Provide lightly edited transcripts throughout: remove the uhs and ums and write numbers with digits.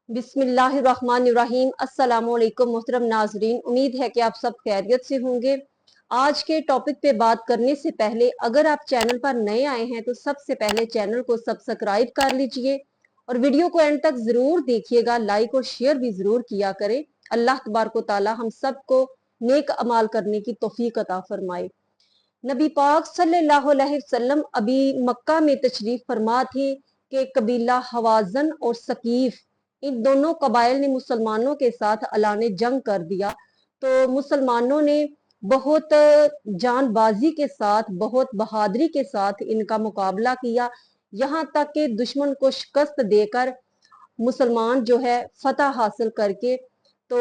बिस्मिल्लाहिर्रहमानिर्रहीम। अस्सलाम वालेकुम मोहतरम नाजरीन, उम्मीद है कि आप सब खैरियत से होंगे। आज के टॉपिक पे बात करने से पहले अगर आप चैनल पर नए आए हैं तो सबसे पहले चैनल को सब्सक्राइब कर लीजिए और वीडियो को एंड तक जरूर देखिएगा, लाइक और शेयर भी जरूर किया करें। अल्लाह तबारक व तआला हम सबको नेक अमाल करने की तौफीक अता फरमाए। नबी पाक सल्लल्लाहु अलैहि वसल्लम अभी मक्का में तशरीफ फरमा थे कि कबीला हवाजन और सकीफ, इन दोनों कबाइल ने मुसलमानों के साथ ऐलान जंग कर दिया। तो मुसलमानों ने बहुत जानबाजी के साथ, बहुत बहादुरी के साथ इनका मुकाबला किया, यहाँ तक कि दुश्मन को शिकस्त देकर मुसलमान जो है फतह हासिल करके तो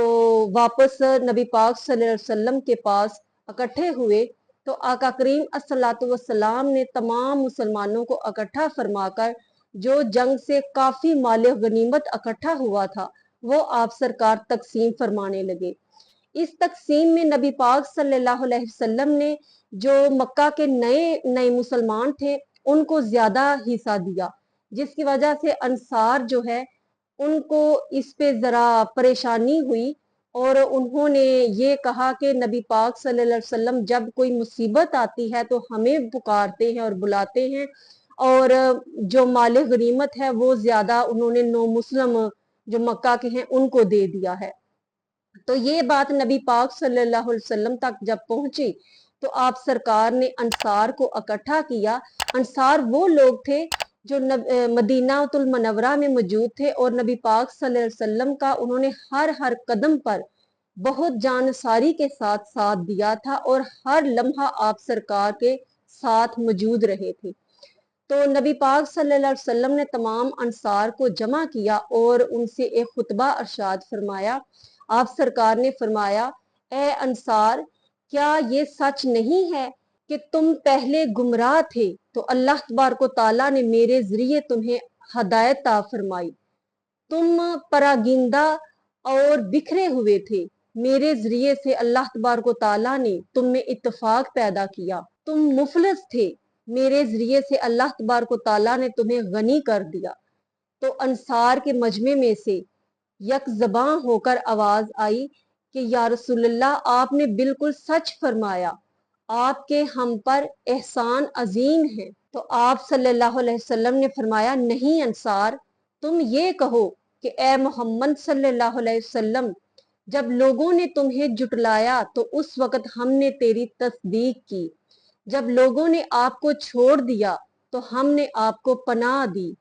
वापस नबी पाक सल्लल्लाहु अलैहि वसल्लम के पास इकट्ठे हुए। तो आका करीम अस्सलातु वस्सलाम ने तमाम मुसलमानों को इकट्ठा फरमाकर जो जंग से काफी माल गनीमत इकट्ठा हुआ था वो आप सरकार तकसीम फरमाने लगे। इस तकसीम में नबी पाक सल्लल्लाहु अलैहि वसल्लम ने जो मक्का के नए नए मुसलमान थे उनको ज्यादा हिस्सा दिया, जिसकी वजह से अंसार जो है उनको इस पे जरा परेशानी हुई और उन्होंने ये कहा कि नबी पाक सल्लल्लाहु अलैहि वसल्लम जब कोई मुसीबत आती है तो हमें पुकारते हैं और बुलाते हैं, और जो माल गनीमत है वो ज्यादा उन्होंने नो मुस्लिम जो मक्का के हैं उनको दे दिया है। तो ये बात नबी पाक सल्लल्लाहु अलैहि वसल्लम तक जब पहुंची तो आप सरकार ने अंसार को इकट्ठा किया। अंसार वो लोग थे जो मदीनातुल मुनव्वरा में मौजूद थे और नबी पाक सल्लल्लाहु अलैहि वसल्लम का उन्होंने हर हर कदम पर बहुत जानसारी के साथ साथ दिया था और हर लम्हा आप सरकार के साथ मौजूद रहे थे। तो नबी पाक सल्लल्लाहु अलैहि वसल्लम ने तमाम अंसार को जमा किया और उनसे एक खुतबा अरशाद फरमाया। आप सरकार ने फरमाया, ए अंसार, क्या ये सच नहीं है कि तुम पहले गुमराह थे तो अल्लाह तबारक व तआला ने मेरे जरिए तुम्हें हदायत ता फरमाई। तुम परागिंदा और बिखरे हुए थे, मेरे जरिए से अल्लाह तबारक व तआला ने तुम में इत्तेफाक पैदा किया। तुम मुफलिस थे, मेरे जरिए से अल्लाह तबारक व तआला ने तुम्हें गनी कर दिया। तो अंसार के मजमे में से यक ज़बां होकर आवाज आई कि या रसूलल्लाह, आपने बिल्कुल सच फरमाया, आपके हम पर एहसान अजीम है। तो आप सल्लल्लाहु अलैहि वसल्लम ने फरमाया, नहीं अंसार, तुम ये कहो कि ए मोहम्मद सल्लल्लाहु अलैहि वसल्लम, जब लोगों ने तुम्हें जुटलाया तो उस वक्त हमने तेरी तस्दीक की, जब लोगों ने आपको छोड़ दिया तो हमने आपको पनाह दी।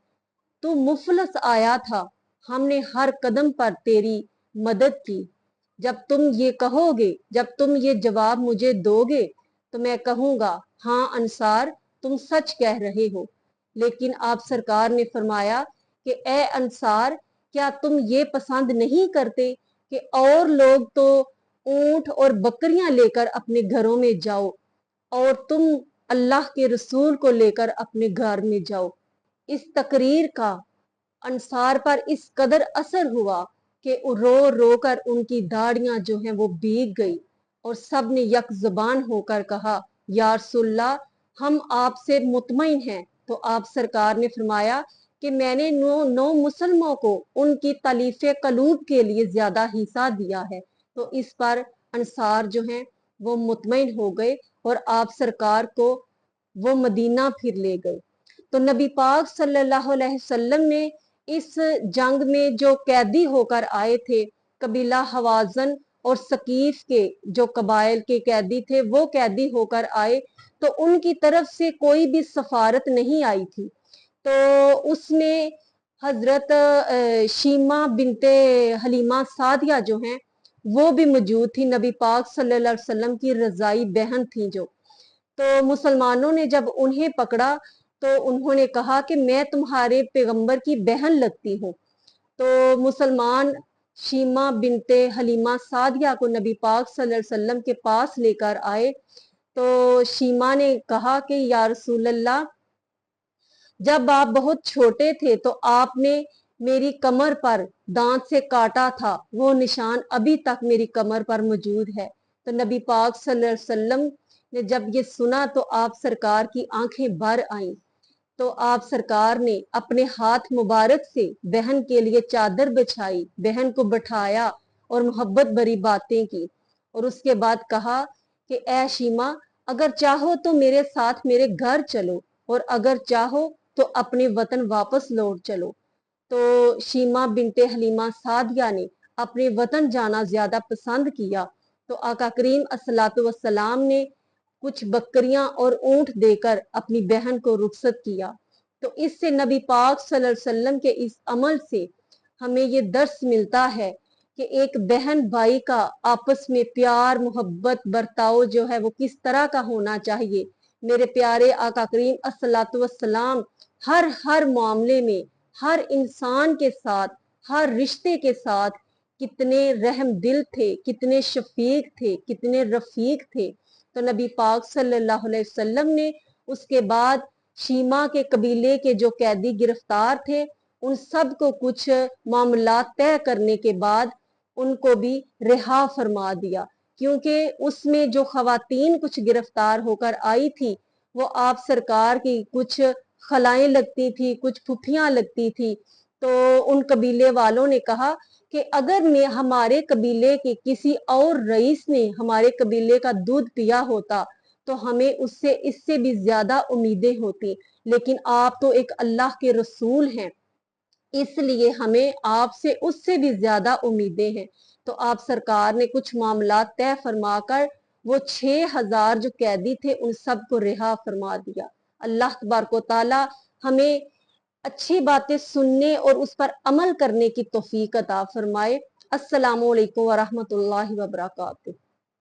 तू मुफलस आया था, हमने हर कदम पर तेरी मदद की। जब तुम ये कहोगे, जब तुम ये जवाब मुझे दोगे तो मैं कहूंगा, हाँ अंसार, तुम सच कह रहे हो। लेकिन आप सरकार ने फरमाया कि ए अंसार, क्या तुम ये पसंद नहीं करते कि और लोग तो ऊंट और बकरियां लेकर अपने घरों में जाओ और तुम अल्लाह के रसूल को लेकर अपने घर में जाओ। इस तकरीर का अंसार पर इस कदर असर हुआ कि रो रो कर उनकी दाढ़ियां जो हैं वो भीग गई और सब ने यक जुबान होकर कहा, या रसूलल्लाह, हम आपसे मुतमईन हैं। तो आप सरकार ने फरमाया कि मैंने नौ मुसलमानों को उनकी तालीफे कलूब के लिए ज्यादा हिस्सा दिया है। तो इस पर अंसार जो हैं वो मुतमईन हो गए और आप सरकार को वो मदीना फिर ले गए। तो नबी पाक सल्लल्लाहु अलैहि वसल्लम ने इस जंग में जो कैदी होकर आए थे, कबीला हवाजन और सकीफ के जो कबाइल के कैदी थे वो कैदी होकर आए, तो उनकी तरफ से कोई भी सफारत नहीं आई थी। तो उसमें हजरत शीमा बिनते हलीमा सादिया जो हैं वो भी मौजूद थी, नबी पाक सल्लल्लाहु अलैहि वसल्लम की रजाई बहन थी जो। तो मुसलमानों ने जब उन्हें पकड़ा तो उन्होंने कहा कि मैं तुम्हारे पैगंबर की बहन लगती हूँ। तो मुसलमान शीमा बिनते हलीमा सादिया को नबी पाक सल्लल्लाहु अलैहि वसल्लम के पास लेकर आए। तो शीमा ने कहा कि या रसूल अल्लाह, जब आप बहुत छोटे थे तो आपने मेरी कमर पर दांत से काटा था, वो निशान अभी तक मेरी कमर पर मौजूद है। तो नबी पाक सल्लल्लाहु अलैहि वसल्लम ने जब ये सुना तो आप सरकार की आंखें भर आईं। तो तो आप सरकार ने अपने हाथ मुबारक से बहन के लिए चादर बिछाई, बहन को बिठाया और मोहब्बत भरी बातें की और उसके बाद कहा कि ऐ शीमा, अगर चाहो तो मेरे साथ मेरे घर चलो और अगर चाहो तो अपने वतन वापस लौट चलो। तो शीमा बिनते हलीमा सादिया ने अपने वतन जाना ज्यादा पसंद किया। तो आका करीम अस्सलातु वस्सलाम ने कुछ बकरियां और ऊंट देकर अपनी बहन को रुखसत किया। तो इससे नबी पाक सल्लल्लाहु अलैहि वसल्लम के इस अमल से हमें ये दर्स मिलता है कि एक बहन भाई का आपस में प्यार मोहब्बत बर्ताव जो है वो किस तरह का होना चाहिए। मेरे प्यारे आका करीम अस्सलातु वस्सलाम हर मामले में हर इंसान के साथ हर रिश्ते के साथ कितने रहम दिल थे, कितने शफीक थे, कितने रफीक थे। तो नबी पाक सल्लल्लाहु अलैहि वसल्लम ने उसके बाद शीमा के कबीले के जो कैदी गिरफ्तार थे उन सब को कुछ मामला तय करने के बाद उनको भी रिहा फरमा दिया, क्योंकि उसमें जो खवातीन कुछ गिरफ्तार होकर आई थी वो आप सरकार की कुछ खलाएं लगती थी, कुछ फुफियां लगती थी। तो उन कबीले वालों ने कहा कि अगर ने हमारे कबीले के किसी और रईस ने हमारे कबीले का दूध पिया होता तो हमें उससे इससे भी ज्यादा उम्मीदें होती, लेकिन आप तो एक अल्लाह के रसूल हैं, इसलिए हमें आपसे उससे भी ज्यादा उम्मीदें हैं। तो आप सरकार ने कुछ मामला तय फरमाकर वो 6000 जो कैदी थे उन सबको रिहा फरमा दिया। अल्लाह तबारक व तआला हमें अच्छी बातें सुनने और उस पर अमल करने की तौफीक अता फरमाए। अस्सलामु अलैकुम व रहमतुल्लाहि व बरकातुहू।